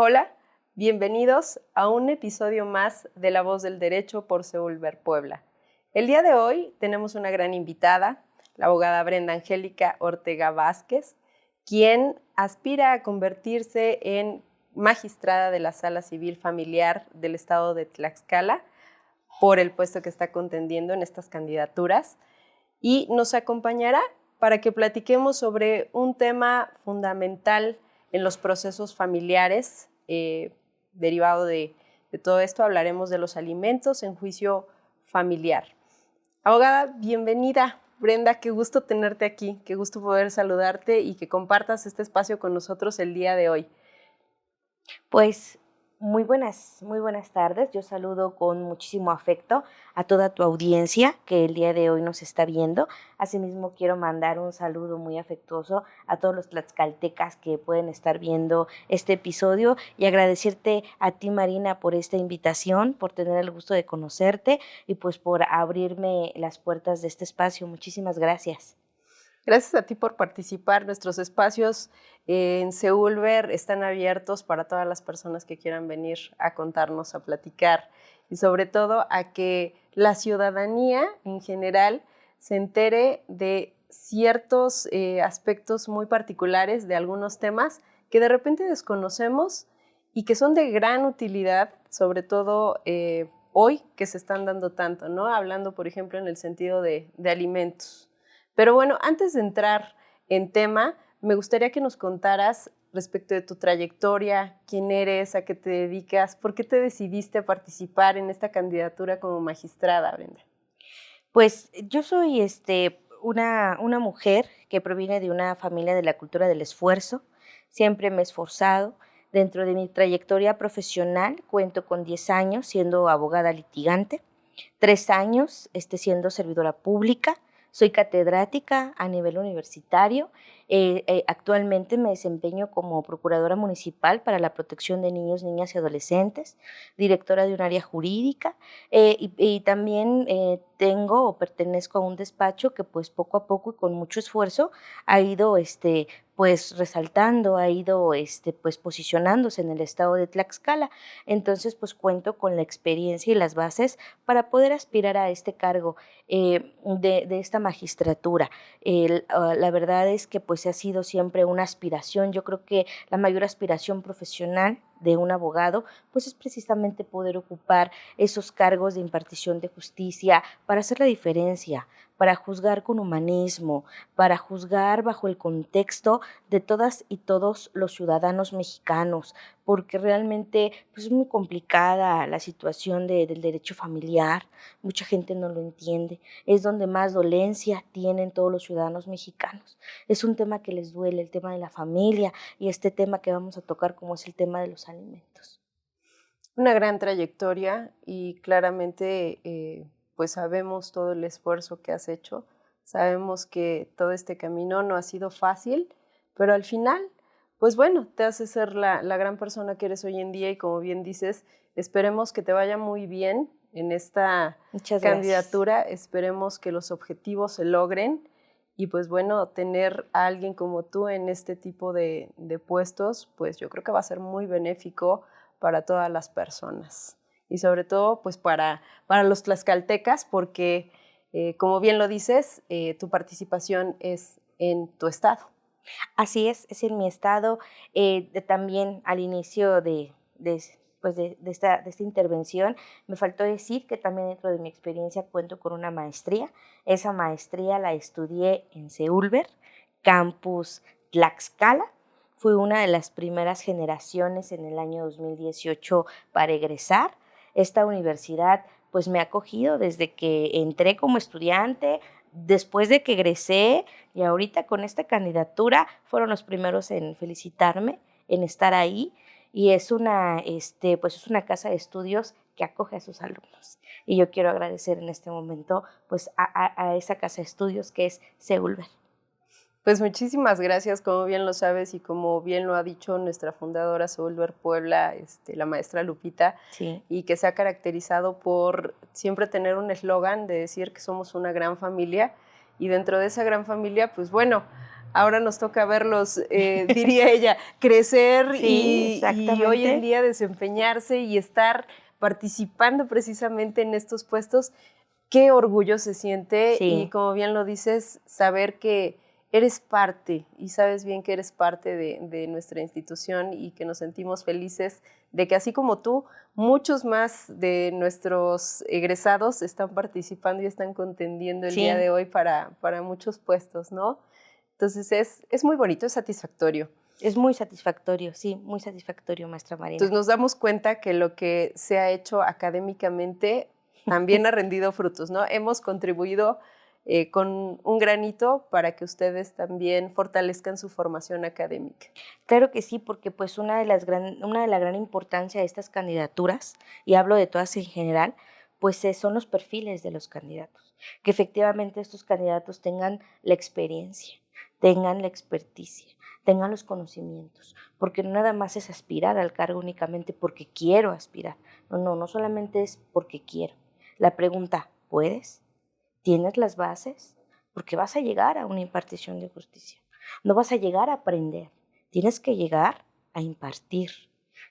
Hola, bienvenidos a un episodio más de La Voz del Derecho por Seúlver Puebla. El día de hoy tenemos una gran invitada, la abogada Brenda Angélica Ortega Vázquez, quien aspira a convertirse en magistrada de la Sala Civil Familiar del Estado de Tlaxcala por el puesto que está contendiendo en estas candidaturas y nos acompañará para que platiquemos sobre un tema fundamental en los procesos familiares. Derivado de todo esto hablaremos de los alimentos en juicio familiar. Abogada, bienvenida. Brenda, qué gusto tenerte aquí, qué gusto poder saludarte y que compartas este espacio con nosotros el día de hoy. Pues muy buenas tardes. Yo saludo con muchísimo afecto a toda tu audiencia que el día de hoy nos está viendo. Asimismo, quiero mandar un saludo muy afectuoso a todos los tlaxcaltecas que pueden estar viendo este episodio y agradecerte a ti, Marina, por esta invitación, por tener el gusto de conocerte y pues por abrirme las puertas de este espacio. Muchísimas gracias. Gracias a ti por participar. Nuestros espacios en Seúlver están abiertos para todas las personas que quieran venir a contarnos, a platicar y sobre todo a que la ciudadanía en general se entere de ciertos aspectos muy particulares de algunos temas que de repente desconocemos y que son de gran utilidad, sobre todo hoy que se están dando tanto, ¿no? Hablando, por ejemplo, en el sentido de alimentos. Pero bueno, antes de entrar en tema, me gustaría que nos contaras respecto de tu trayectoria, quién eres, a qué te dedicas, por qué te decidiste a participar en esta candidatura como magistrada, Brenda. Pues yo soy una mujer que proviene de una familia de la cultura del esfuerzo. Siempre me he esforzado. Dentro de mi trayectoria profesional cuento con 10 años siendo abogada litigante, 3 años siendo servidora pública. Soy catedrática a nivel universitario. Actualmente me desempeño como procuradora municipal para la protección de niños, niñas y adolescentes, directora de un área jurídica y también tengo o pertenezco a un despacho que pues poco a poco y con mucho esfuerzo ha ido pues resaltando, ha ido pues posicionándose en el estado de Tlaxcala. Entonces pues cuento con la experiencia y las bases para poder aspirar a este cargo de esta magistratura. La verdad es que pues ha sido siempre una aspiración. Yo creo que la mayor aspiración profesional de un abogado, pues es precisamente poder ocupar esos cargos de impartición de justicia para hacer la diferencia, para juzgar con humanismo, para juzgar bajo el contexto de todas y todos los ciudadanos mexicanos, porque realmente pues, es muy complicada la situación del derecho familiar, mucha gente no lo entiende, es donde más dolencia tienen todos los ciudadanos mexicanos. Es un tema que les duele, el tema de la familia y este tema que vamos a tocar como es el tema de los alimentos. Una gran trayectoria y claramente pues sabemos todo el esfuerzo que has hecho, sabemos que todo este camino no ha sido fácil, pero al final, pues bueno, te hace ser la gran persona que eres hoy en día y como bien dices, esperemos que te vaya muy bien en esta candidatura, esperemos que los objetivos se logren y pues bueno, tener a alguien como tú en este tipo de puestos, pues yo creo que va a ser muy benéfico para todas las personas y sobre todo pues para los tlaxcaltecas porque como bien lo dices, tu participación es en tu estado. Así es en mi estado. También al inicio pues de esta intervención me faltó decir que también dentro de mi experiencia cuento con una maestría. Esa maestría la estudié en Seúlver, campus Tlaxcala. Fui una de las primeras generaciones en el año 2018 para egresar. Esta universidad pues me ha acogido desde que entré como estudiante, después de que egresé y ahorita con esta candidatura fueron los primeros en felicitarme, en estar ahí y pues es una casa de estudios que acoge a sus alumnos. Y yo quiero agradecer en este momento pues a esa casa de estudios que es Seúlver. Pues muchísimas gracias, como bien lo sabes y como bien lo ha dicho nuestra fundadora Seúlver Puebla, la maestra Lupita, sí. Y que se ha caracterizado por siempre tener un eslogan de decir que somos una gran familia y dentro de esa gran familia, pues bueno, ahora nos toca verlos, diría ella, crecer Sí, y hoy en exactamente. día desempeñarse y estar participando precisamente en estos puestos. Qué orgullo se siente y, Sí, como bien lo dices, saber que eres parte y sabes bien que eres parte de nuestra institución y que nos sentimos felices de que, así como tú, muchos más de nuestros egresados están participando y están contendiendo el día sí. de hoy para muchos puestos, ¿no? Entonces es muy bonito, es satisfactorio. Es muy satisfactorio, sí, muy satisfactorio, maestra Entonces Marina. nos damos cuenta que lo que se ha hecho académicamente también ha rendido frutos, ¿no? Hemos contribuido con un granito para que ustedes también fortalezcan su formación académica. Claro que sí, porque pues una de la gran importancia de estas candidaturas, y hablo de todas en general, pues son los perfiles de los candidatos, que efectivamente estos candidatos tengan la experiencia, tengan la experticia, tengan los conocimientos, porque no nada más es aspirar al cargo únicamente porque quiero aspirar, no solamente es porque quiero. La pregunta, ¿puedes? ¿Tienes las bases? Porque vas a llegar a una impartición de justicia. No vas a llegar a aprender. Tienes que llegar a impartir.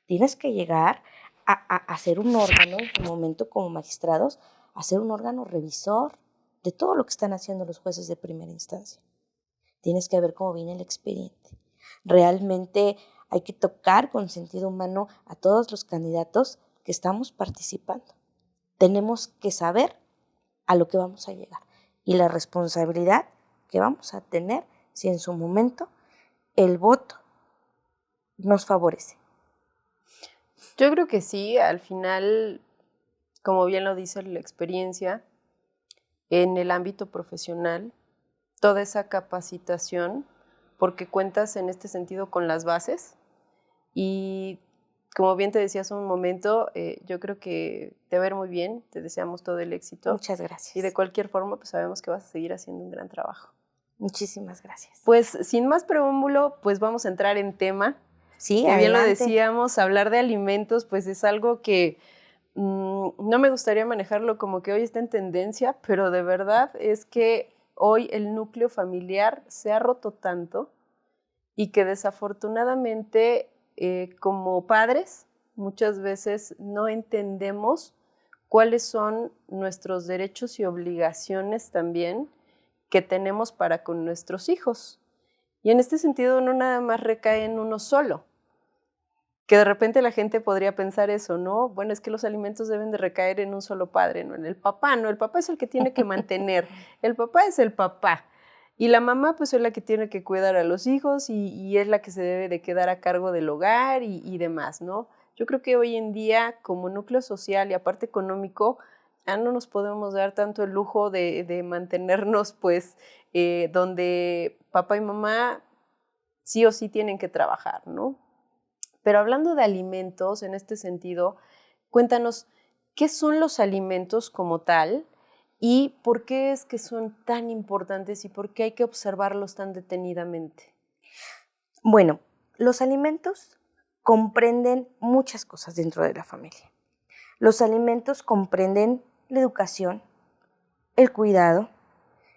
Tienes que llegar a ser un órgano, en su momento como magistrados, a ser un órgano revisor de todo lo que están haciendo los jueces de primera instancia. Tienes que ver cómo viene el expediente. Realmente hay que tocar con sentido humano a todos los candidatos que estamos participando. Tenemos que saber a lo que vamos a llegar y la responsabilidad que vamos a tener si en su momento el voto nos favorece. Yo creo que sí, al final, como bien lo dice la experiencia, en el ámbito profesional, toda esa capacitación, porque cuentas en este sentido con las bases y, como bien te decía hace un momento, yo creo que te va a ir muy bien, te deseamos todo el éxito Muchas y, de gracias. cualquier forma, pues sabemos que vas a seguir haciendo un gran trabajo. Muchísimas gracias. Pues sin más preámbulo, pues vamos a entrar en tema. Sí, Que bien lo adelante. decíamos, hablar de alimentos pues es algo que no me gustaría manejarlo como que hoy está en tendencia, pero de verdad es que hoy el núcleo familiar se ha roto tanto y que desafortunadamente, como padres muchas veces no entendemos cuáles son nuestros derechos y obligaciones también que tenemos para con nuestros hijos. Y en este sentido no nada más recae en uno solo, que de repente la gente podría pensar eso, ¿no? Bueno, es que los alimentos deben de recaer en un solo padre, no en el papá, no, el papá es el que tiene que mantener, el papá es el papá. Y la mamá pues es la que tiene que cuidar a los hijos y es la que se debe de quedar a cargo del hogar y demás, ¿no? Yo creo que hoy en día, como núcleo social y aparte económico, ya no nos podemos dar tanto el lujo de mantenernos pues donde papá y mamá sí o sí tienen que trabajar, ¿no? Pero hablando de alimentos, en este sentido, cuéntanos, ¿qué son los alimentos como tal y por qué es que son tan importantes y por qué hay que observarlos tan detenidamente? Bueno, los alimentos comprenden muchas cosas dentro de la familia. Los alimentos comprenden la educación, el cuidado,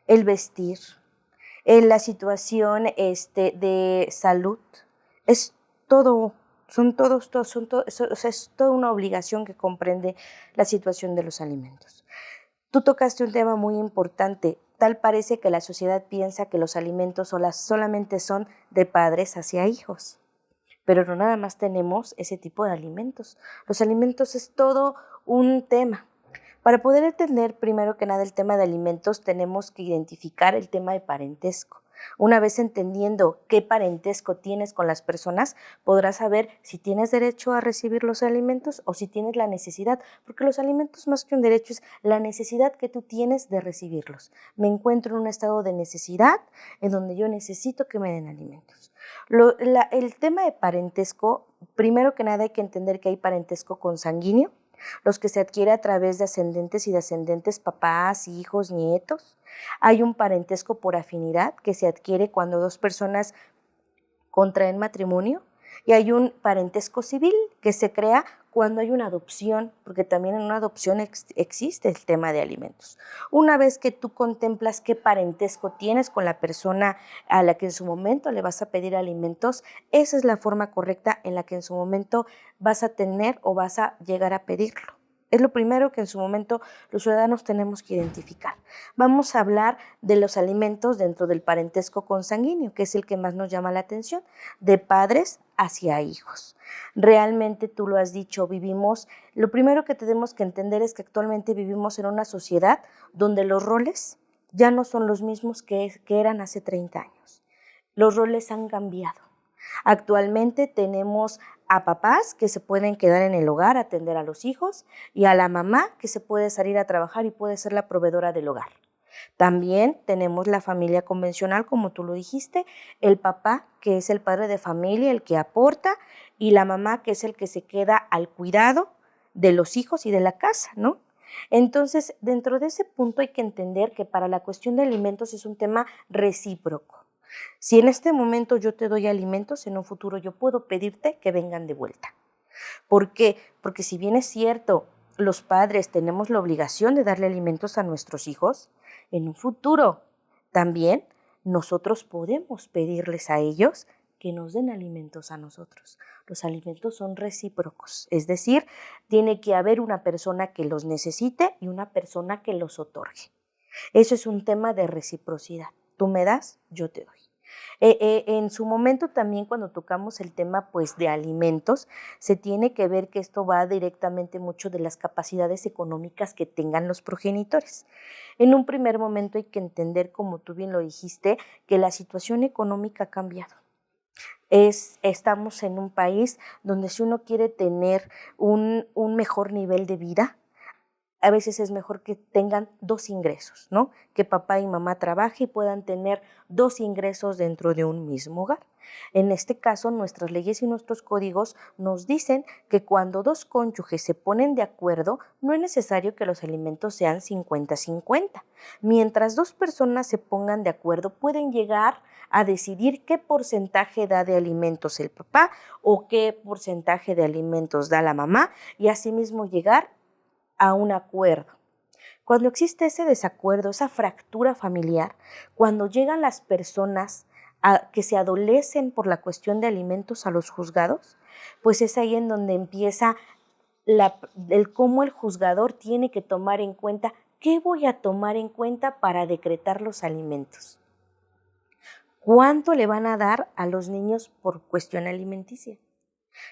el vestir, la situación de salud. Es todo, o sea, es toda una obligación que comprende la situación de los alimentos. Tú tocaste un tema muy importante. Tal parece que la sociedad piensa que los alimentos solamente son de padres hacia hijos, pero no nada más tenemos ese tipo de alimentos. Los alimentos es todo un tema. Para poder entender primero que nada el tema de alimentos, tenemos que identificar el tema de parentesco. Una vez entendiendo qué parentesco tienes con las personas, podrás saber si tienes derecho a recibir los alimentos o si tienes la necesidad, porque los alimentos más que un derecho es la necesidad que tú tienes de recibirlos. Me encuentro en un estado de necesidad en donde yo necesito que me den alimentos. El tema de parentesco, primero que nada hay que entender que hay parentesco consanguíneo, los que se adquiere a través de ascendentes y descendentes, papás, hijos, nietos. Hay un parentesco por afinidad que se adquiere cuando dos personas contraen matrimonio y hay un parentesco civil que se crea cuando hay una adopción, porque también en una adopción existe el tema de alimentos. Una vez que tú contemplas qué parentesco tienes con la persona a la que en su momento le vas a pedir alimentos, esa es la forma correcta en la que en su momento vas a tener o vas a llegar a pedirlo. Es lo primero que en su momento los ciudadanos tenemos que identificar. Vamos a hablar de los alimentos dentro del parentesco consanguíneo, que es el que más nos llama la atención, de padres hacia hijos. Realmente tú lo has dicho, lo primero que tenemos que entender es que actualmente vivimos en una sociedad donde los roles ya no son los mismos que eran hace 30 años. Los roles han cambiado. Actualmente tenemos a papás que se pueden quedar en el hogar a atender a los hijos y a la mamá que se puede salir a trabajar y puede ser la proveedora del hogar. También tenemos la familia convencional, como tú lo dijiste, el papá que es el padre de familia, el que aporta, y la mamá que es el que se queda al cuidado de los hijos y de la casa, ¿no? Entonces, dentro de ese punto hay que entender que para la cuestión de alimentos es un tema recíproco. Si en este momento yo te doy alimentos, en un futuro yo puedo pedirte que vengan de vuelta. ¿Por qué? Porque si bien es cierto, los padres tenemos la obligación de darle alimentos a nuestros hijos, en un futuro también nosotros podemos pedirles a ellos que nos den alimentos a nosotros. Los alimentos son recíprocos, es decir, tiene que haber una persona que los necesite y una persona que los otorgue. Eso es un tema de reciprocidad. Tú me das, yo te doy. En su momento también cuando tocamos el tema pues de alimentos, se tiene que ver que esto va directamente mucho de las capacidades económicas que tengan los progenitores. En un primer momento hay que entender, como tú bien lo dijiste, que la situación económica ha cambiado. Estamos en un país donde si uno quiere tener un mejor nivel de vida, a veces es mejor que tengan 2 ingresos, ¿no? Que papá y mamá trabajen y puedan tener 2 ingresos dentro de un mismo hogar. En este caso, nuestras leyes y nuestros códigos nos dicen que cuando 2 cónyuges se ponen de acuerdo, no es necesario que los alimentos sean 50-50. Mientras 2 personas se pongan de acuerdo, pueden llegar a decidir qué porcentaje da de alimentos el papá o qué porcentaje de alimentos da la mamá y asimismo llegar a un acuerdo. Cuando existe ese desacuerdo, esa fractura familiar, cuando llegan las personas que se adolecen por la cuestión de alimentos a los juzgados, pues es ahí en donde empieza el cómo el juzgador tiene que tomar en cuenta qué voy a tomar en cuenta para decretar los alimentos. ¿Cuánto le van a dar a los niños por cuestión alimenticia?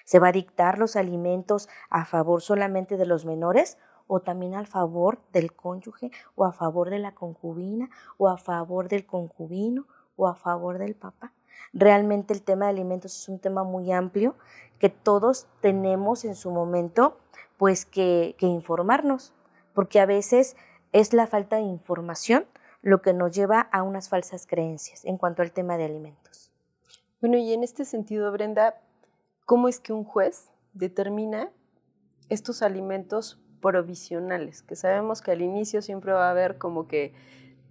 ¿Se va a dictar los alimentos a favor solamente de los menores o también a favor del cónyuge o a favor de la concubina o a favor del concubino o a favor del papá? Realmente el tema de alimentos es un tema muy amplio que todos tenemos en su momento pues que informarnos, porque a veces es la falta de información lo que nos lleva a unas falsas creencias en cuanto al tema de alimentos. Bueno, y en este sentido, Brenda, ¿cómo es que un juez determina estos alimentos provisionales? Que sabemos que al inicio siempre va a haber como que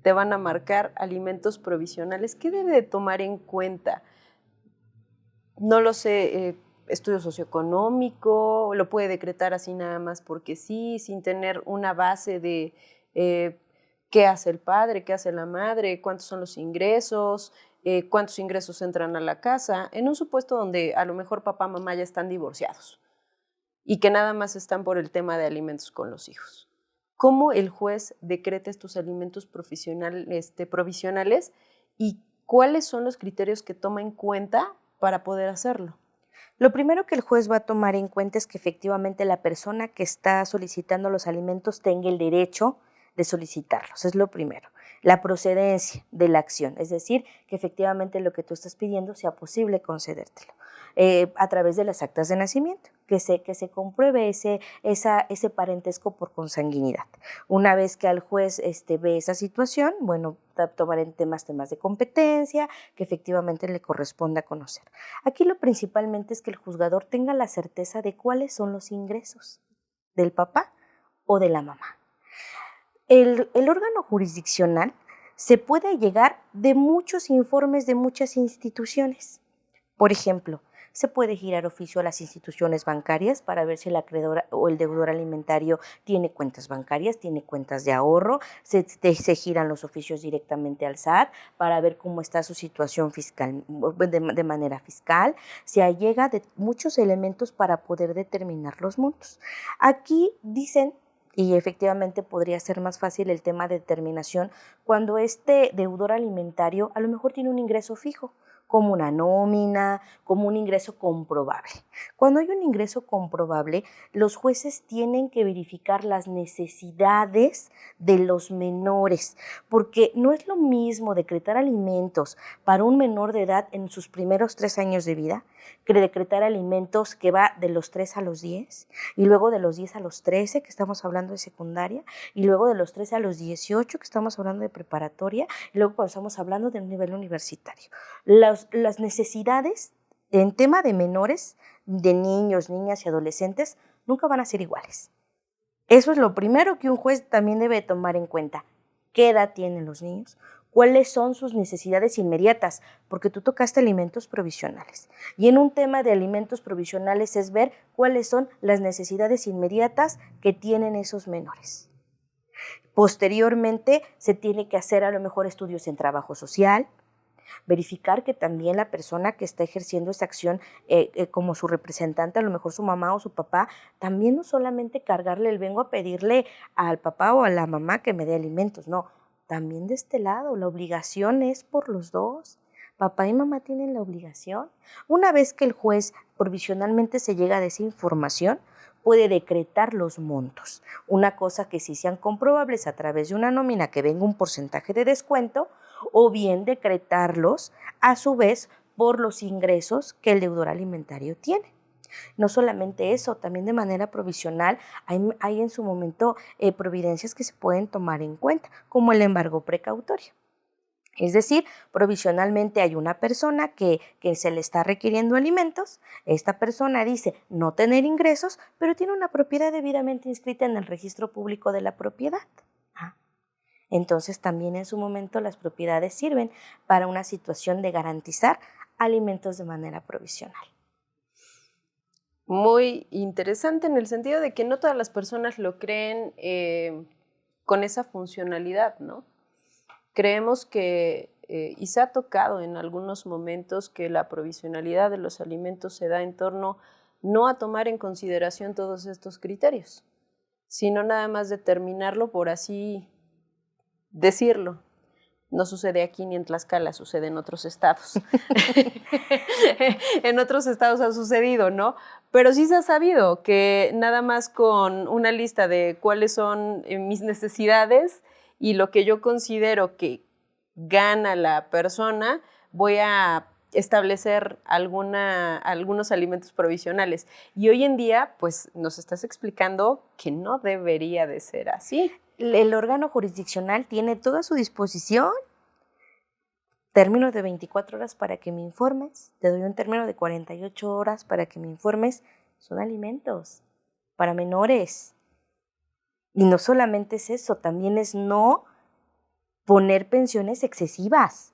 te van a marcar alimentos provisionales. ¿Qué debe de tomar en cuenta? No lo sé, estudio socioeconómico, lo puede decretar así nada más porque sí, sin tener una base de qué hace el padre, qué hace la madre, cuántos son los ingresos, cuántos ingresos entran a la casa, en un supuesto donde a lo mejor papá y mamá ya están divorciados y que nada más están por el tema de alimentos con los hijos. ¿Cómo el juez decreta estos alimentos provisionales y cuáles son los criterios que toma en cuenta para poder hacerlo? Lo primero que el juez va a tomar en cuenta es que efectivamente la persona que está solicitando los alimentos tenga el derecho de solicitarlos, es lo primero. La procedencia de la acción, es decir, que efectivamente lo que tú estás pidiendo sea posible concedértelo. A través de las actas de nacimiento, que se compruebe ese parentesco por consanguinidad. Una vez que al juez ve esa situación, bueno, tomar en temas de competencia, que efectivamente le corresponda conocer. Aquí lo principalmente es que el juzgador tenga la certeza de cuáles son los ingresos del papá o de la mamá. El órgano jurisdiccional se puede llegar de muchos informes de muchas instituciones. Por ejemplo, Se puede girar oficio a las instituciones bancarias para ver si el acreedor o el deudor alimentario tiene cuentas bancarias, tiene cuentas de ahorro, se giran los oficios directamente al SAT para ver cómo está su situación fiscal de manera fiscal. Se allega de muchos elementos para poder determinar los montos. Aquí dicen, y efectivamente podría ser más fácil el tema de determinación cuando este deudor alimentario a lo mejor tiene un ingreso fijo, como una nómina, como un ingreso comprobable. Cuando hay un ingreso comprobable, los jueces tienen que verificar las necesidades de los menores, porque no es lo mismo decretar alimentos para un menor de edad en sus primeros 3 años de vida que decretar alimentos que va de los 3 a los 10 y luego de los 10 a los 13, que estamos hablando de secundaria, y luego de los 13 a los 18, que estamos hablando de preparatoria, y luego cuando estamos hablando de un nivel universitario. Las necesidades en tema de menores, de niños, niñas y adolescentes, nunca van a ser iguales. Eso es lo primero que un juez también debe tomar en cuenta. ¿Qué edad tienen los niños? ¿Cuáles son sus necesidades inmediatas? Porque tú tocaste alimentos provisionales. Y en un tema de alimentos provisionales es ver cuáles son las necesidades inmediatas que tienen esos menores. Posteriormente se tiene que hacer a lo mejor estudios en trabajo social, verificar que también la persona que está ejerciendo esta acción como su representante, a lo mejor su mamá o su papá, también no solamente cargarle el vengo a pedirle al papá o a la mamá que me dé alimentos, no, también de este lado, la obligación es por los dos. Papá y mamá tienen la obligación. Una vez que el juez provisionalmente se llega de esa información, puede decretar los montos. Una cosa que sí sean comprobables a través de una nómina que venga un porcentaje de descuento, o bien decretarlos a su vez por los ingresos que el deudor alimentario tiene. No solamente eso, también de manera provisional hay en su momento providencias que se pueden tomar en cuenta, como el embargo precautorio. Es decir, provisionalmente hay una persona que se le está requiriendo alimentos, esta persona dice no tener ingresos, pero tiene una propiedad debidamente inscrita en el registro público de la propiedad. Entonces también en su momento las propiedades sirven para una situación de garantizar alimentos de manera provisional. Muy interesante en el sentido de que no todas las personas lo creen con esa funcionalidad, ¿no? Creemos que, y se ha tocado en algunos momentos, que la provisionalidad de los alimentos se da en torno no a tomar en consideración todos estos criterios, sino nada más determinarlo por así decirlo. No sucede aquí ni en Tlaxcala, sucede en otros estados. En otros estados ha sucedido, ¿no? Pero sí se ha sabido que nada más con una lista de cuáles son mis necesidades y lo que yo considero que gana la persona, voy a establecer algunos alimentos provisionales. Y hoy en día, pues, nos estás explicando que no debería de ser así. El órgano jurisdiccional tiene toda a su disposición término de 24 horas para que me informes, te doy un término de 48 horas para que me informes, son alimentos para menores. Y no solamente es eso, también es no poner pensiones excesivas,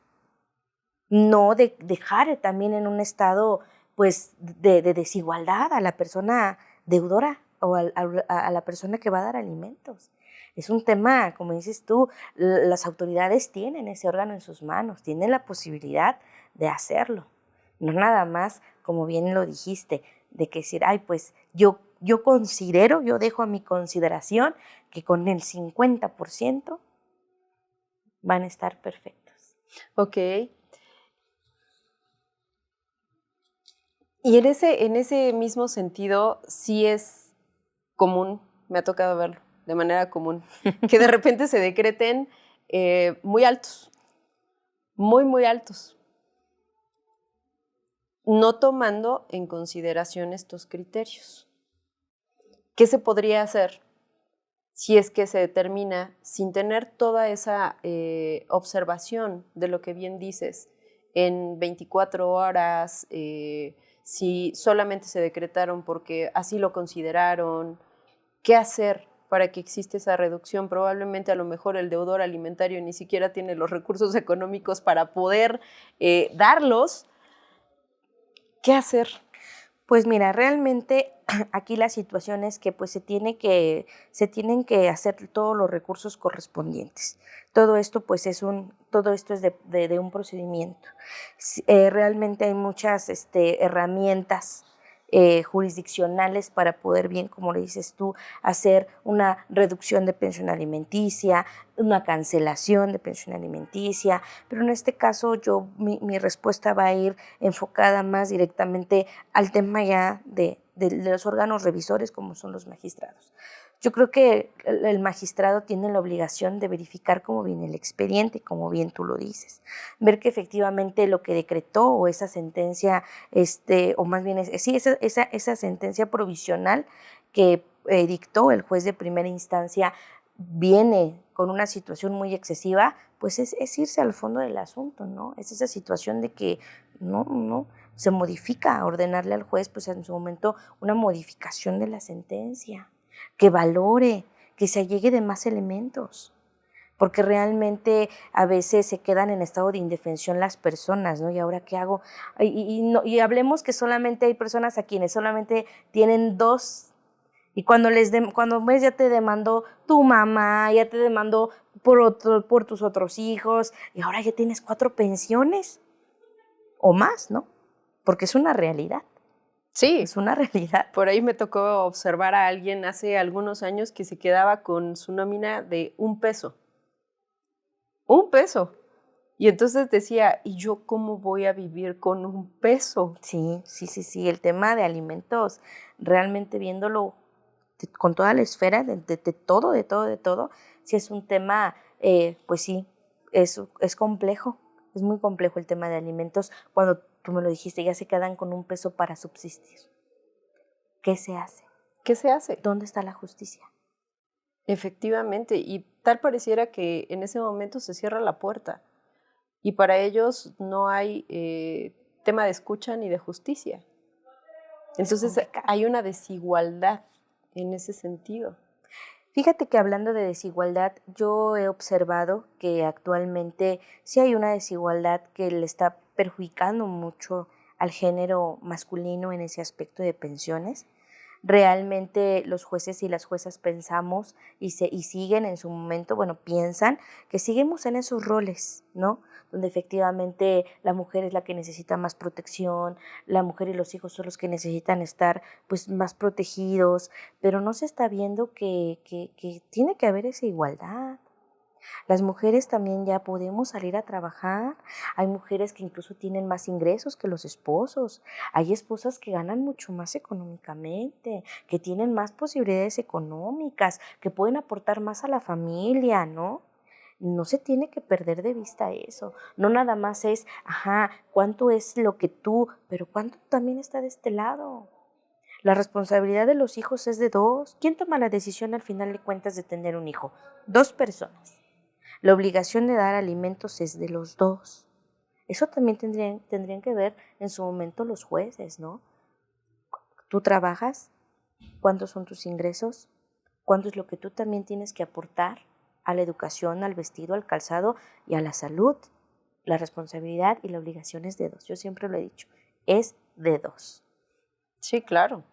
no dejar también en un estado pues de desigualdad a la persona deudora o a la persona que va a dar alimentos. Es un tema, como dices tú, las autoridades tienen ese órgano en sus manos, tienen la posibilidad de hacerlo. No nada más, como bien lo dijiste, de que decir, ay, pues yo considero, yo dejo a mi consideración que con el 50% van a estar perfectos. Ok. Y en ese mismo sentido, sí es común, me ha tocado verlo de manera común, que de repente se decreten muy altos, muy, muy altos, no tomando en consideración estos criterios. ¿Qué se podría hacer si es que se determina sin tener toda esa observación de lo que bien dices en 24 horas, si solamente se decretaron porque así lo consideraron? ¿Qué hacer para que exista esa reducción? Probablemente a lo mejor el deudor alimentario ni siquiera tiene los recursos económicos para poder darlos. ¿Qué hacer? Pues mira, realmente aquí la situación es que pues se tienen que hacer todos los recursos correspondientes. Todo esto pues todo esto es de un procedimiento. Realmente hay muchas herramientas jurisdiccionales para poder bien, como le dices tú, hacer una reducción de pensión alimenticia, una cancelación de pensión alimenticia, pero en este caso mi respuesta va a ir enfocada más directamente al tema ya de los órganos revisores como son los magistrados. Yo creo que el magistrado tiene la obligación de verificar cómo viene el expediente, como bien tú lo dices, ver que efectivamente lo que decretó o esa sentencia, o más bien, esa sentencia provisional que dictó el juez de primera instancia viene con una situación muy excesiva, pues es irse al fondo del asunto, ¿no? Es esa situación de que no se modifica, ordenarle al juez, pues en su momento, una modificación de la sentencia, que valore, que se allegue de más elementos, porque realmente a veces se quedan en estado de indefensión las personas, ¿no? ¿Y ahora qué hago? Y hablemos que solamente hay personas a quienes solamente tienen dos, y cuando ves ya te demandó tu mamá, ya te demandó por tus otros hijos, y ahora ya tienes 4 pensiones o más, ¿no? Porque es una realidad. Sí, es una realidad. Por ahí me tocó observar a alguien hace algunos años que se quedaba con su nómina de $1. $1. Y entonces decía, ¿y yo cómo voy a vivir con $1? Sí. El tema de alimentos, realmente viéndolo con toda la esfera de todo, sí es un tema, pues sí, es complejo. Es muy complejo el tema de alimentos. Cuando tú me lo dijiste, ya se quedan con $1 para subsistir. ¿Qué se hace? ¿Qué se hace? ¿Dónde está la justicia? Efectivamente, y tal pareciera que en ese momento se cierra la puerta y para ellos no hay tema de escucha ni de justicia. Entonces hay una desigualdad en ese sentido. Fíjate que hablando de desigualdad, yo he observado que actualmente sí hay una desigualdad que le está perjudicando mucho al género masculino en ese aspecto de pensiones. Realmente los jueces y las juezas pensamos y siguen en su momento, piensan que seguimos en esos roles, ¿no? Donde efectivamente la mujer es la que necesita más protección, la mujer y los hijos son los que necesitan estar pues más protegidos, pero no se está viendo que tiene que haber esa igualdad. Las mujeres también ya podemos salir a trabajar. Hay mujeres que incluso tienen más ingresos que los esposos. Hay esposas que ganan mucho más económicamente, que tienen más posibilidades económicas, que pueden aportar más a la familia, ¿no? No se tiene que perder de vista eso. No nada más es, cuánto es lo que tú, pero cuánto también está de este lado. La responsabilidad de los hijos es de 2. ¿Quién toma la decisión al final de cuentas de tener un hijo? 2 personas. La obligación de dar alimentos es de los 2. Eso también tendrían que ver en su momento los jueces, ¿no? ¿Tú trabajas? ¿Cuántos son tus ingresos? ¿Cuánto es lo que tú también tienes que aportar a la educación, al vestido, al calzado y a la salud? La responsabilidad y la obligación es de 2. Yo siempre lo he dicho, es de 2. Sí, claro.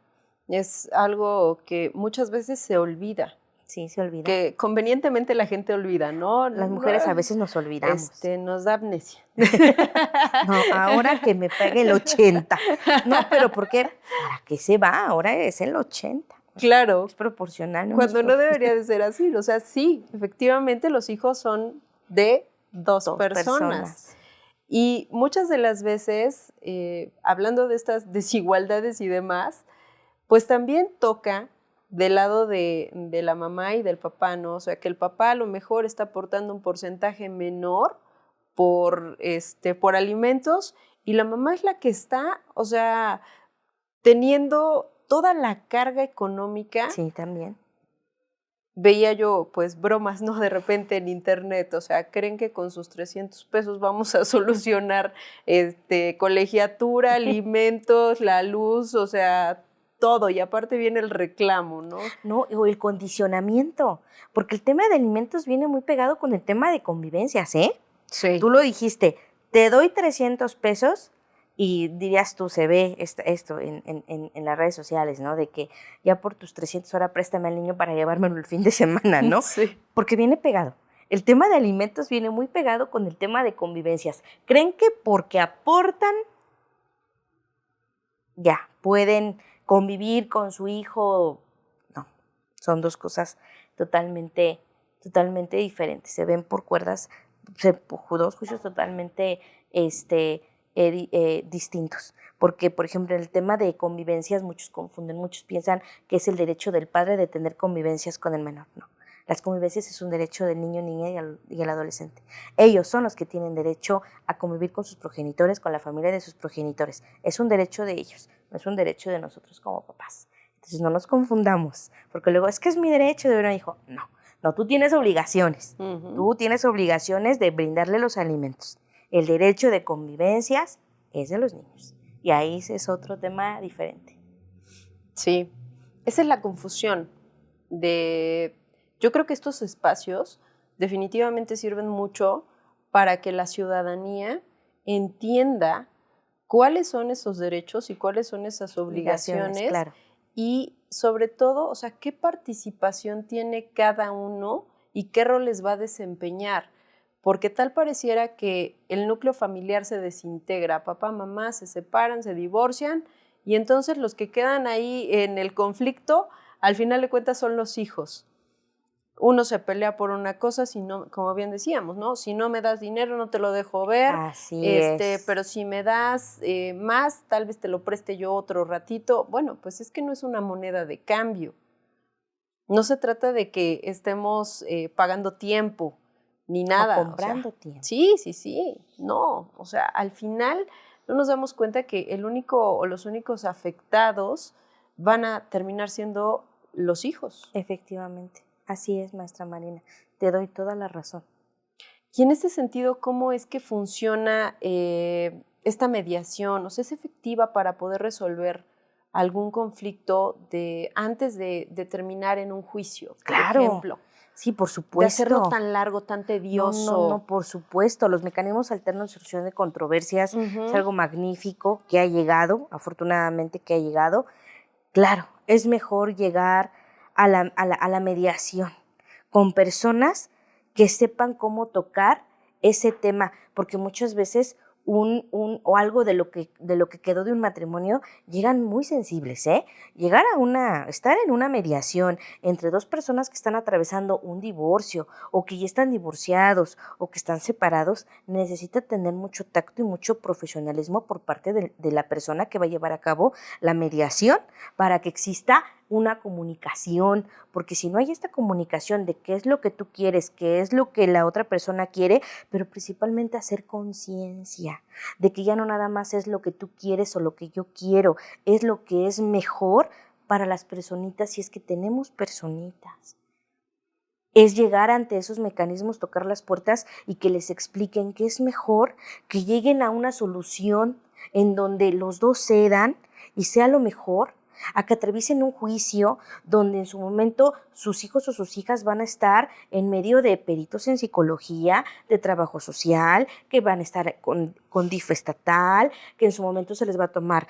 Es algo que muchas veces se olvida. Sí, se olvida. Que convenientemente la gente olvida, ¿no? Las mujeres a veces nos olvidamos. Nos da amnesia. No, ahora que me pegue el 80. No, pero ¿por qué? ¿Para qué se va? Ahora es el 80. Claro. Es proporcional. Cuando no debería de ser así. O sea, sí, efectivamente los hijos son de dos personas. Y muchas de las veces, hablando de estas desigualdades y demás, pues también toca del lado de la mamá y del papá, ¿no? O sea, que el papá a lo mejor está aportando un porcentaje menor por alimentos y la mamá es la que está, o sea, teniendo toda la carga económica. Sí, también. Veía yo, pues, bromas, ¿no? De repente en internet, o sea, creen que con sus $300 vamos a solucionar colegiatura, alimentos, la luz, o sea, todo, y aparte viene el reclamo, ¿no? No, o el condicionamiento, porque el tema de alimentos viene muy pegado con el tema de convivencias, ¿eh? Sí. Tú lo dijiste, te doy $300, Y dirías tú, se ve esto en las redes sociales, ¿no? De que ya por tus 300 horas préstame al niño para llevármelo el fin de semana, ¿no? Sí. Porque viene pegado. El tema de alimentos viene muy pegado con el tema de convivencias. ¿Creen que porque aportan, ya, pueden convivir con su hijo? No, son dos cosas totalmente diferentes. Se ven por cuerdas, dos juicios totalmente distintos. Porque, por ejemplo, en el tema de convivencias, muchos confunden, muchos piensan que es el derecho del padre de tener convivencias con el menor. No, las convivencias es un derecho del niño, niña y el adolescente. Ellos son los que tienen derecho a convivir con sus progenitores, con la familia de sus progenitores. Es un derecho de ellos, no es un derecho de nosotros como papás. Entonces no nos confundamos, porque luego es que es mi derecho de ver a un hijo. No, no, tú tienes obligaciones. Tú tienes obligaciones de brindarle los alimentos. El derecho de convivencias es de los niños. Y ahí es otro tema diferente. Sí, esa es la confusión de... Yo creo que estos espacios definitivamente sirven mucho para que la ciudadanía entienda cuáles son esos derechos y cuáles son esas obligaciones, claro. Y sobre todo, o sea, qué participación tiene cada uno y qué roles va a desempeñar. Porque tal pareciera que el núcleo familiar se desintegra, papá, mamá se separan, se divorcian, y entonces los que quedan ahí en el conflicto, al final de cuentas son los hijos. Uno se pelea por una cosa, si no, como bien decíamos, ¿no? Si no me das dinero, no te lo dejo ver. Así es. Pero si me das más, tal vez te lo preste yo otro ratito. Bueno, pues es que no es una moneda de cambio. No se trata de que estemos pagando tiempo, ni nada. O comprando tiempo. Sí. No, o sea, al final no nos damos cuenta que el único o los únicos afectados van a terminar siendo los hijos. Efectivamente. Así es, maestra Marina, te doy toda la razón. Y en ese sentido, ¿cómo es que funciona esta mediación? O sea, ¿es efectiva para poder resolver algún conflicto antes de terminar en un juicio, por ejemplo? Sí, por supuesto. De hacerlo tan largo, tan tedioso. No, por supuesto. Los mecanismos alternos de solución de controversias es algo magnífico que ha llegado, afortunadamente que ha llegado. Claro, es mejor llegar a la mediación con personas que sepan cómo tocar ese tema, porque muchas veces o algo de lo que quedó de un matrimonio llegan muy sensibles, ¿eh? Estar en una mediación entre dos personas que están atravesando un divorcio o que ya están divorciados o que están separados, necesita tener mucho tacto y mucho profesionalismo por parte de la persona que va a llevar a cabo la mediación para que exista una comunicación, porque si no hay esta comunicación de qué es lo que tú quieres, qué es lo que la otra persona quiere, pero principalmente hacer conciencia de que ya no nada más es lo que tú quieres o lo que yo quiero, es lo que es mejor para las personitas, si es que tenemos personitas. Es llegar ante esos mecanismos, tocar las puertas y que les expliquen que es mejor que lleguen a una solución en donde los dos cedan y sea lo mejor, a que atraviesen un juicio donde en su momento sus hijos o sus hijas van a estar en medio de peritos en psicología, de trabajo social, que van a estar con DIF estatal, que en su momento se les va a tomar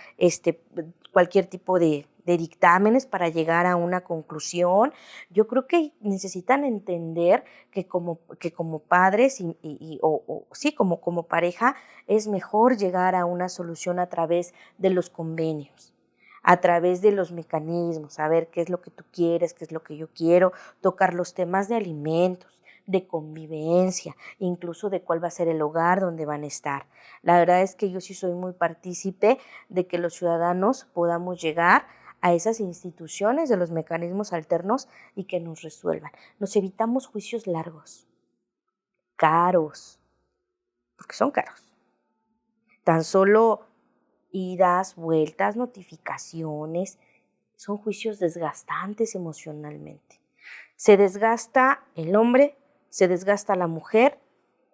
cualquier tipo de dictámenes para llegar a una conclusión. Yo creo que necesitan entender que como padres como pareja es mejor llegar a una solución a través de los convenios, a través de los mecanismos, saber qué es lo que tú quieres, qué es lo que yo quiero, tocar los temas de alimentos, de convivencia, incluso de cuál va a ser el hogar donde van a estar. La verdad es que yo sí soy muy partícipe de que los ciudadanos podamos llegar a esas instituciones de los mecanismos alternos y que nos resuelvan. Nos evitamos juicios largos, caros, porque son caros. Tan solo idas, vueltas, notificaciones, son juicios desgastantes emocionalmente. Se desgasta el hombre, se desgasta la mujer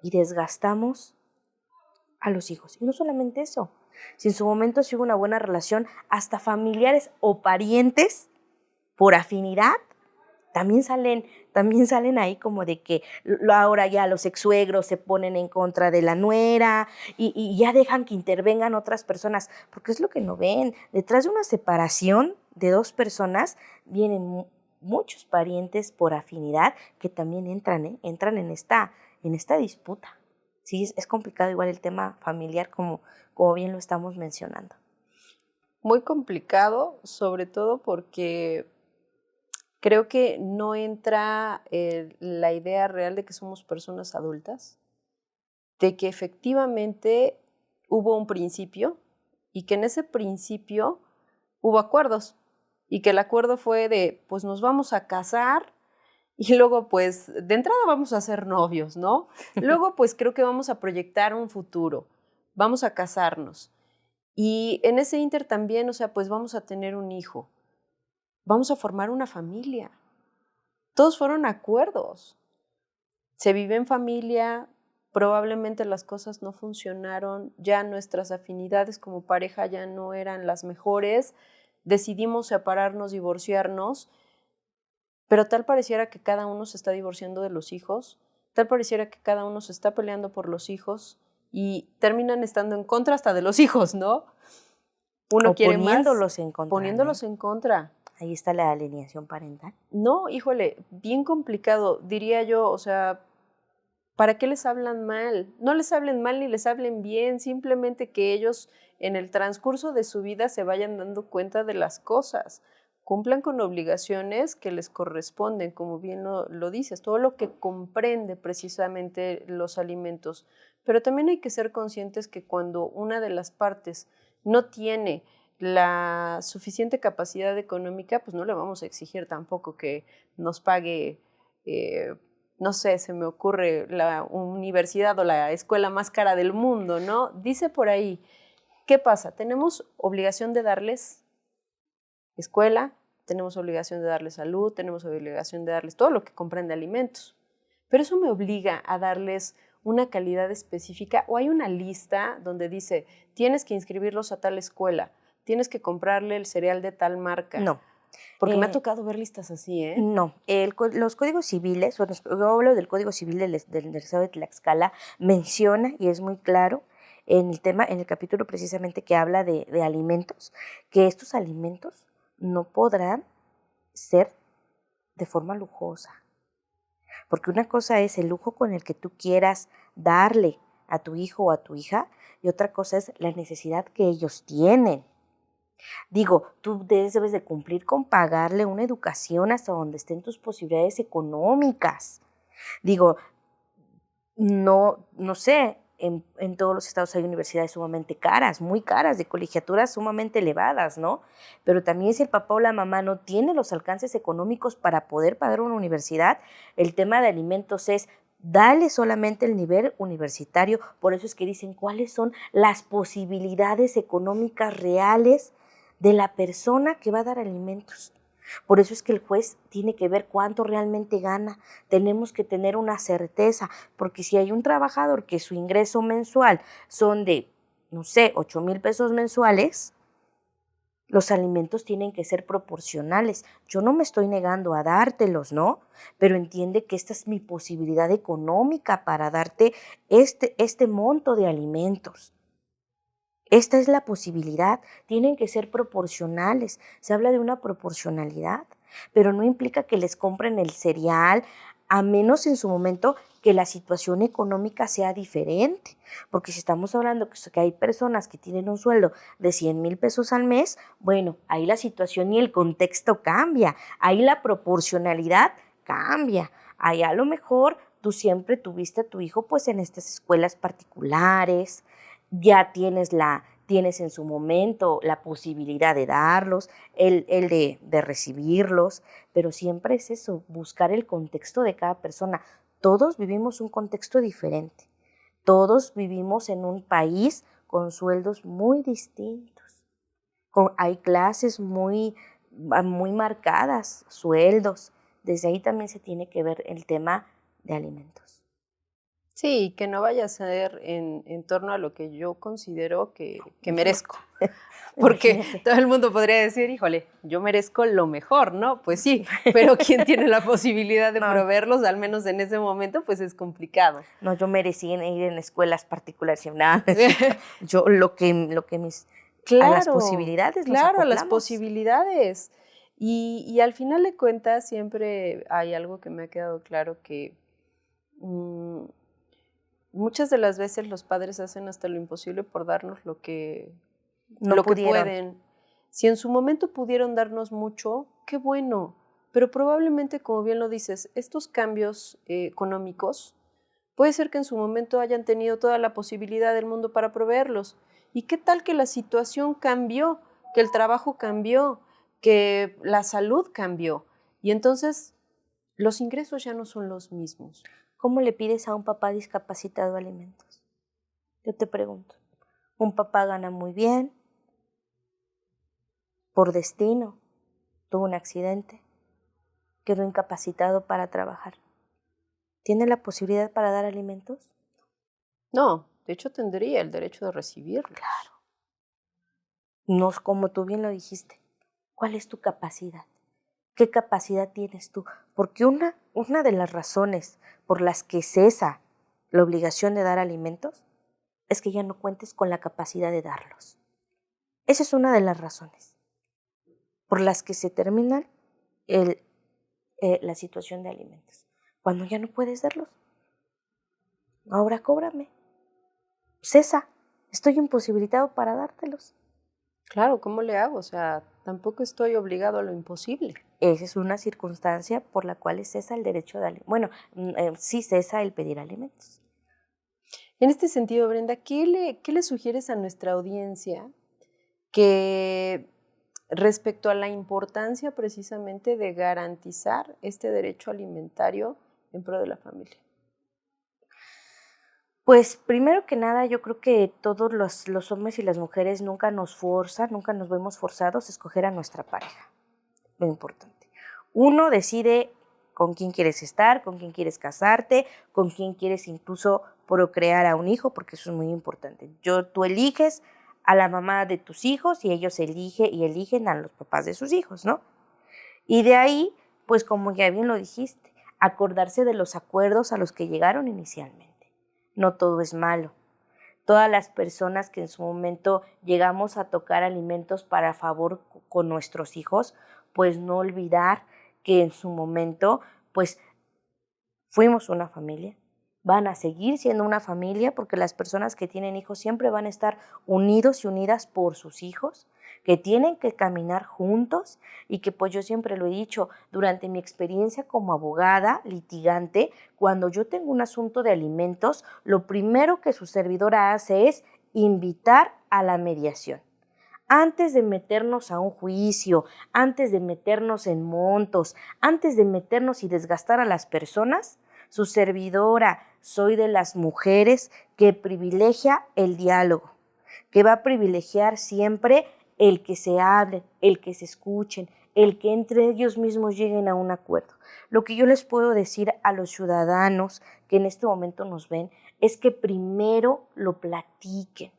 y desgastamos a los hijos. Y no solamente eso, si en su momento sí hubo una buena relación, hasta familiares o parientes por afinidad también salen ahí como de que ahora ya los ex-suegros se ponen en contra de la nuera y ya dejan que intervengan otras personas, porque es lo que no ven. Detrás de una separación de dos personas vienen muchos parientes por afinidad que también entran en esta disputa. Sí, es complicado igual el tema familiar como bien lo estamos mencionando. Muy complicado, sobre todo porque creo que no entra la idea real de que somos personas adultas, de que efectivamente hubo un principio y que en ese principio hubo acuerdos y que el acuerdo fue de, pues nos vamos a casar y luego pues de entrada vamos a ser novios, ¿no? Luego pues creo que vamos a proyectar un futuro, vamos a casarnos y en ese inter también, o sea, pues vamos a tener un hijo, vamos a formar una familia. Todos fueron acuerdos. Se vive en familia, probablemente las cosas no funcionaron, ya nuestras afinidades como pareja ya no eran las mejores, decidimos separarnos, divorciarnos, pero tal pareciera que cada uno se está divorciando de los hijos, tal pareciera que cada uno se está peleando por los hijos y terminan estando en contra hasta de los hijos, ¿no? Uno O quiere poniéndolos más, en contra, poniéndolos ¿no? en contra. Ahí está la alienación parental. No, híjole, bien complicado, diría yo, o sea, ¿para qué les hablan mal? No les hablen mal ni les hablen bien, simplemente que ellos en el transcurso de su vida se vayan dando cuenta de las cosas, cumplan con obligaciones que les corresponden, como bien lo dices, todo lo que comprende precisamente los alimentos. Pero también hay que ser conscientes que cuando una de las partes no tiene la suficiente capacidad económica, pues no le vamos a exigir tampoco que nos pague no sé, se me ocurre la universidad o la escuela más cara del mundo, ¿no? Dice por ahí, ¿qué pasa? Tenemos obligación de darles escuela, tenemos obligación de darles salud, tenemos obligación de darles todo lo que comprende alimentos, pero eso me obliga a darles una calidad específica o hay una lista donde dice, tienes que inscribirlos a tal escuela, tienes que comprarle el cereal de tal marca. No. Porque me ha tocado ver listas así, ¿eh? No, los códigos civiles, bueno, yo hablo del Código Civil del Estado de Tlaxcala, menciona, y es muy claro, en el tema, en el capítulo precisamente que habla de alimentos, que estos alimentos no podrán ser de forma lujosa. Porque una cosa es el lujo con el que tú quieras darle a tu hijo o a tu hija, y otra cosa es la necesidad que ellos tienen. Digo, tú debes de cumplir con pagarle una educación hasta donde estén tus posibilidades económicas. Digo, no sé, en todos los estados hay universidades sumamente caras, muy caras, de colegiaturas sumamente elevadas, ¿no? Pero también si el papá o la mamá no tiene los alcances económicos para poder pagar una universidad, el tema de alimentos es dale solamente el nivel universitario. Por eso es que dicen cuáles son las posibilidades económicas reales de la persona que va a dar alimentos. Por eso es que el juez tiene que ver cuánto realmente gana. Tenemos que tener una certeza, porque si hay un trabajador que su ingreso mensual son de, no sé, 8,000 pesos mensuales, los alimentos tienen que ser proporcionales. Yo no me estoy negando a dártelos, ¿no? Pero entiende que esta es mi posibilidad económica para darte este monto de alimentos. Esta es la posibilidad, tienen que ser proporcionales. Se habla de una proporcionalidad, pero no implica que les compren el cereal, a menos en su momento que la situación económica sea diferente. Porque si estamos hablando que hay personas que tienen un sueldo de 100,000 pesos al mes, bueno, ahí la situación y el contexto cambia, ahí la proporcionalidad cambia. Ahí a lo mejor tú siempre tuviste a tu hijo pues en estas escuelas particulares, ya tienes en su momento la posibilidad de darlos, el de recibirlos, pero siempre es eso, buscar el contexto de cada persona. Todos vivimos un contexto diferente, todos vivimos en un país con sueldos muy distintos, hay clases muy marcadas, sueldos, desde ahí también se tiene que ver el tema de alimentos. Sí, que no vaya a ser en torno a lo que yo considero que merezco. Porque Imagínese. todo el mundo podría decir, híjole, yo merezco lo mejor, ¿no? Pues sí, pero quien tiene la posibilidad de No, proveerlos, al menos en ese momento, pues es complicado. no, yo merecí ir en escuelas particulares. Y nada, no es cierto. Yo a las Claro, posibilidades nos claro, a las acoplamos. posibilidades. Y al final de cuentas siempre hay algo que me ha quedado claro que mm, muchas de las veces los padres hacen hasta lo imposible por darnos No lo que pudieron. pueden. Si en su momento pudieron darnos mucho, qué bueno, pero probablemente, como bien lo dices, estos cambios económicos, puede ser que en su momento hayan tenido toda la posibilidad del mundo para proveerlos. ¿Y qué tal que la situación cambió, que el trabajo cambió, que la salud cambió? Y entonces los ingresos ya no son los mismos. ¿Cómo le pides a un papá discapacitado alimentos? Yo te pregunto. Un papá gana muy bien, por destino, tuvo un accidente, quedó incapacitado para trabajar. ¿Tiene la posibilidad para dar alimentos? No, de hecho tendría el derecho de recibirlos. Claro. No, como tú bien lo dijiste. ¿Cuál es tu capacidad? ¿Qué capacidad tienes tú? Porque una de las razones por las que cesa la obligación de dar alimentos es que ya no cuentes con la capacidad de darlos. Esa es una de las razones por las que se termina la situación de alimentos. Cuando ya no puedes darlos, ahora cóbrame. Cesa, estoy imposibilitado para dártelos. Claro, ¿cómo le hago? O sea, tampoco estoy obligado a lo imposible. Esa es una circunstancia por la cual cesa el derecho de alimentos. Bueno, sí cesa el pedir alimentos. En este sentido, Brenda, qué le sugieres a nuestra audiencia que respecto a la importancia precisamente de garantizar este derecho alimentario en pro de la familia? Pues primero que nada, yo creo que todos los hombres y las mujeres nunca nos vemos forzados a escoger a nuestra pareja. Lo importante. Uno decide con quién quieres estar, con quién quieres casarte, con quién quieres incluso procrear a un hijo, porque eso es muy importante. Tú eliges a la mamá de tus hijos y ellos eligen a los papás de sus hijos, ¿no? Y de ahí, pues como ya bien lo dijiste, acordarse de los acuerdos a los que llegaron inicialmente. No todo es malo. Todas las personas que en su momento llegamos a tocar alimentos para favor con nuestros hijos, pues no olvidar que en su momento, pues fuimos una familia, van a seguir siendo una familia porque las personas que tienen hijos siempre van a estar unidos y unidas por sus hijos, que tienen que caminar juntos y que pues yo siempre lo he dicho, durante mi experiencia como abogada, litigante, cuando yo tengo un asunto de alimentos, lo primero que su servidora hace es invitar a la mediación. Antes de meternos a un juicio, antes de meternos en montos, antes de meternos y desgastar a las personas, su servidora, soy de las mujeres que privilegia el diálogo, que va a privilegiar siempre el que se hable, el que se escuchen, el que entre ellos mismos lleguen a un acuerdo. Lo que yo les puedo decir a los ciudadanos que en este momento nos ven es que primero lo platiquen.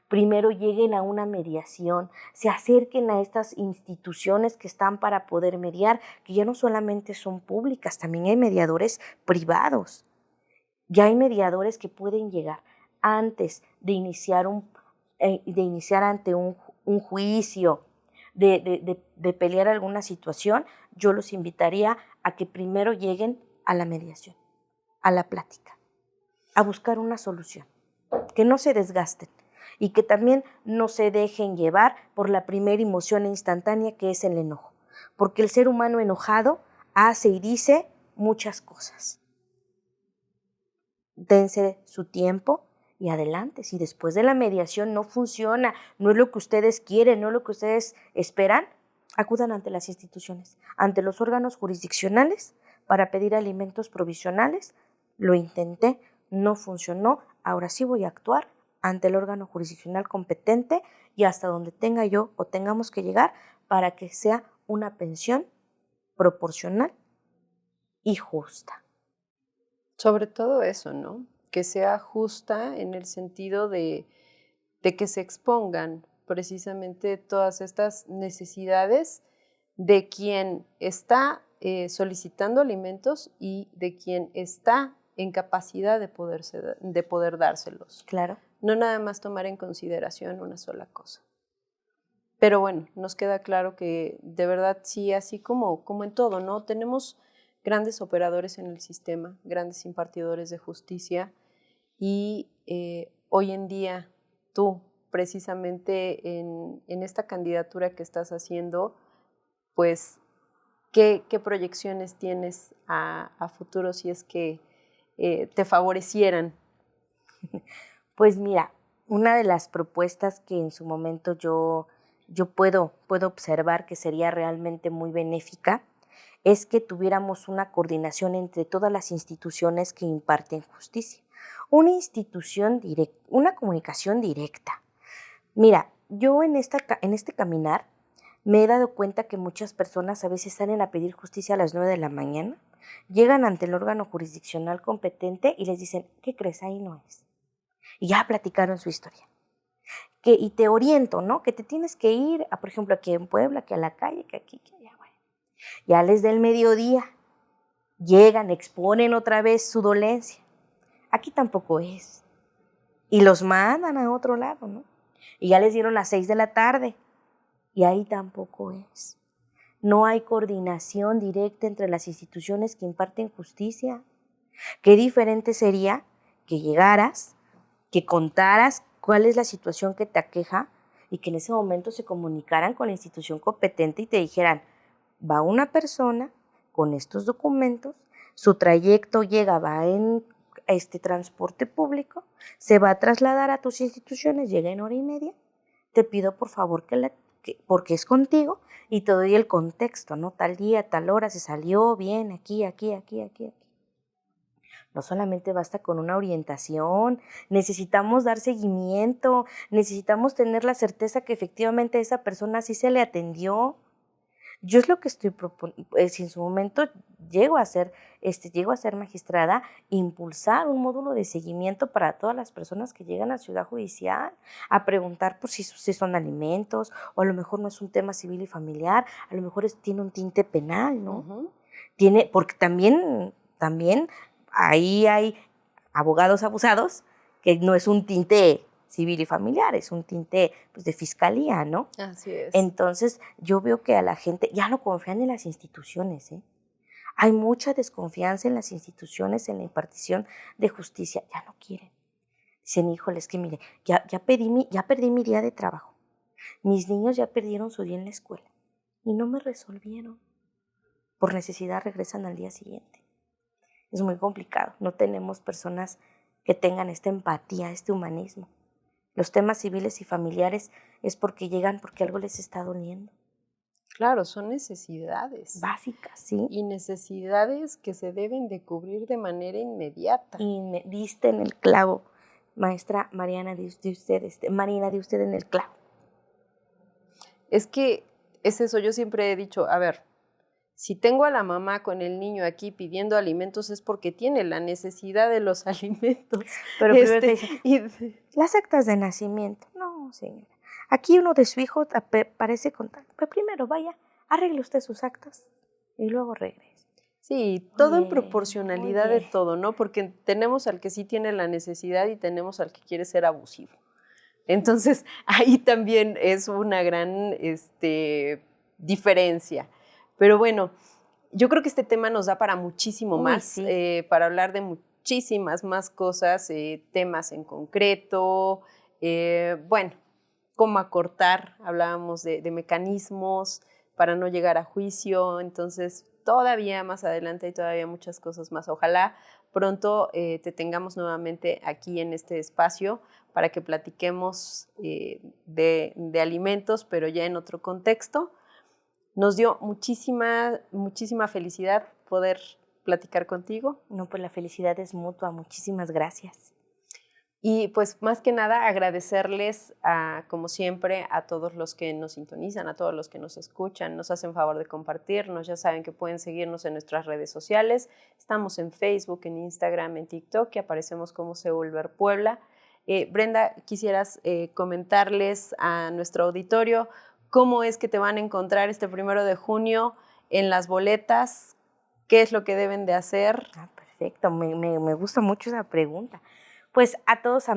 Primero lleguen a una mediación, se acerquen a estas instituciones que están para poder mediar, que ya no solamente son públicas, también hay mediadores privados. Ya hay mediadores que pueden llegar antes de iniciar, ante un juicio, de pelear alguna situación. Yo los invitaría a que primero lleguen a la mediación, a la plática, a buscar una solución, que no se desgasten y que también no se dejen llevar por la primera emoción instantánea que es el enojo, porque el ser humano enojado hace y dice muchas cosas. Dense su tiempo y adelante. Si después de la mediación no funciona, no es lo que ustedes quieren, no es lo que ustedes esperan, acudan ante las instituciones, ante los órganos jurisdiccionales para pedir alimentos provisionales. Lo intenté, no funcionó, ahora sí voy a actuar ante el órgano jurisdiccional competente y hasta donde tenga yo o tengamos que llegar para que sea una pensión proporcional y justa. Sobre todo eso, ¿no? que sea justa en el sentido de que se expongan precisamente todas estas necesidades de quien está solicitando alimentos y de quien está en capacidad de poder dárselos. Claro. No nada más tomar en consideración una sola cosa. Pero bueno, nos queda claro que de verdad sí, así como en todo, ¿no? Tenemos grandes operadores en el sistema, grandes impartidores de justicia y hoy en día tú, precisamente en esta candidatura que estás haciendo, pues, ¿qué proyecciones tienes a futuro si es que te favorecieran? Pues mira, una de las propuestas que en su momento yo puedo observar que sería realmente muy benéfica es que tuviéramos una coordinación entre todas las instituciones que imparten justicia. Una institución directa, una comunicación directa. Mira, yo en este caminar me he dado cuenta que muchas personas a veces salen a pedir justicia a las 9 de la mañana, llegan ante el órgano jurisdiccional competente y les dicen, ¿qué crees? Ahí no es. Y ya platicaron su historia. Y te oriento, ¿no? Que te tienes que ir, por ejemplo, aquí en Puebla, que a la calle, que aquí, que allá, bueno. Ya les da el mediodía, llegan, exponen otra vez su dolencia. Aquí tampoco es. Y los mandan a otro lado, ¿no? Y ya les dieron las 6 de la tarde, y ahí tampoco es. No hay coordinación directa entre las instituciones que imparten justicia. Qué diferente sería que llegaras, que contaras cuál es la situación que te aqueja y que en ese momento se comunicaran con la institución competente y te dijeran, va una persona con estos documentos, su trayecto va en transporte público, se va a trasladar a tus instituciones, llega en hora y media, te pido por favor porque es contigo y te doy el contexto, ¿no? Tal día, tal hora, se salió bien, aquí. No solamente basta con una orientación, necesitamos dar seguimiento, necesitamos tener la certeza que efectivamente a esa persona sí se le atendió. Yo es lo que estoy proponiendo, si en su momento llego a ser magistrada, impulsar un módulo de seguimiento para todas las personas que llegan a Ciudad Judicial, a preguntar por si son alimentos, o a lo mejor no es un tema civil y familiar, a lo mejor tiene un tinte penal, ¿no? Uh-huh. Porque también ahí hay abogados abusados, que no es un tinte civil y familiar, es un tinte pues, de fiscalía, ¿no? Así es. Entonces, yo veo que a la gente ya no confían en las instituciones, ¿eh? Hay mucha desconfianza en las instituciones, en la impartición de justicia, ya no quieren. Dicen, híjole, es que mire, ya perdí mi día de trabajo. Mis niños ya perdieron su día en la escuela y no me resolvieron. Por necesidad regresan al día siguiente. Es muy complicado, no tenemos personas que tengan esta empatía, este humanismo. Los temas civiles y familiares es porque llegan porque algo les está doliendo. Claro, son necesidades. Básicas, sí. Y necesidades que se deben de cubrir de manera inmediata. Y me diste en el clavo, maestra Marina, de usted en el clavo. Es que es eso, yo siempre he dicho, a ver, si tengo a la mamá con el niño aquí pidiendo alimentos es porque tiene la necesidad de los alimentos. Pero primero te dicen, las actas de nacimiento. No, señora. Aquí uno de su hijo parece contar. Pero primero vaya, arregle usted sus actas y luego regrese. Sí, todo en proporcionalidad de todo, ¿no? Porque tenemos al que sí tiene la necesidad y tenemos al que quiere ser abusivo. Entonces, ahí también es una gran diferencia. Pero bueno, yo creo que este tema nos da para muchísimo más, sí. Para hablar de muchísimas más cosas, temas en concreto, bueno, cómo acortar, hablábamos de mecanismos para no llegar a juicio, entonces todavía más adelante hay todavía muchas cosas más. Ojalá pronto te tengamos nuevamente aquí en este espacio para que platiquemos de alimentos, pero ya en otro contexto. Nos dio muchísima felicidad poder platicar contigo. No, pues la felicidad es mutua. Muchísimas gracias. Y pues más que nada agradecerles, como siempre, a todos los que nos sintonizan, a todos los que nos escuchan, nos hacen favor de compartirnos. Ya saben que pueden seguirnos en nuestras redes sociales. Estamos en Facebook, en Instagram, en TikTok, que aparecemos como Seúl Ver Puebla. Brenda, quisieras comentarles a nuestro auditorio cómo es que te van a encontrar este 1 de junio en las boletas, qué es lo que deben de hacer. Perfecto, me gusta mucho esa pregunta. Pues a todos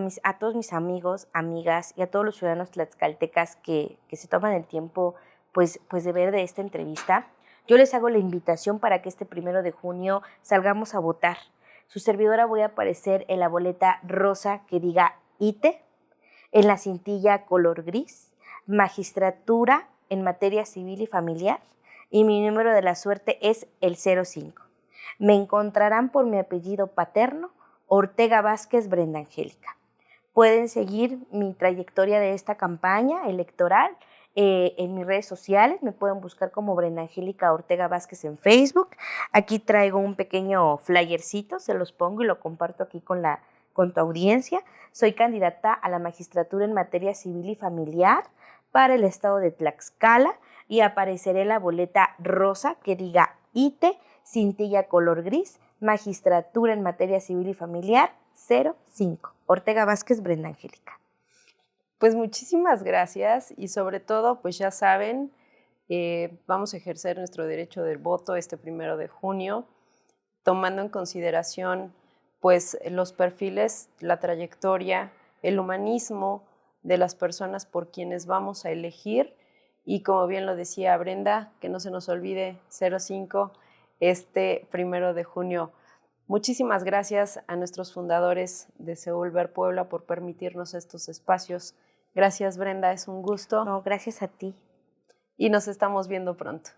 mis amigos, amigas y a todos los ciudadanos tlaxcaltecas que se toman el tiempo pues de ver de esta entrevista, yo les hago la invitación para que este 1 de junio salgamos a votar. Su servidora voy a aparecer en la boleta rosa que diga ITE, en la cintilla color gris, magistratura en materia civil y familiar, y mi número de la suerte es el 05. Me encontrarán por mi apellido paterno, Ortega Vázquez Brenda Angélica. Pueden seguir mi trayectoria de esta campaña electoral en mis redes sociales. Me pueden buscar como Brenda Angélica Ortega Vázquez en Facebook. Aquí traigo un pequeño flyercito, se los pongo y lo comparto aquí con tu audiencia. Soy candidata a la magistratura en materia civil y familiar para el estado de Tlaxcala y apareceré en la boleta rosa que diga ITE, cintilla color gris, magistratura en materia civil y familiar 05. Ortega Vázquez Brenda Angélica. Pues muchísimas gracias y sobre todo, pues ya saben, vamos a ejercer nuestro derecho del voto este 1 de junio, tomando en consideración pues los perfiles, la trayectoria, el humanismo de las personas por quienes vamos a elegir y como bien lo decía Brenda, que no se nos olvide 05 este 1 de junio. Muchísimas gracias a nuestros fundadores de Seúl Ver Puebla por permitirnos estos espacios. Gracias, Brenda, es un gusto. No, gracias a ti. Y nos estamos viendo pronto.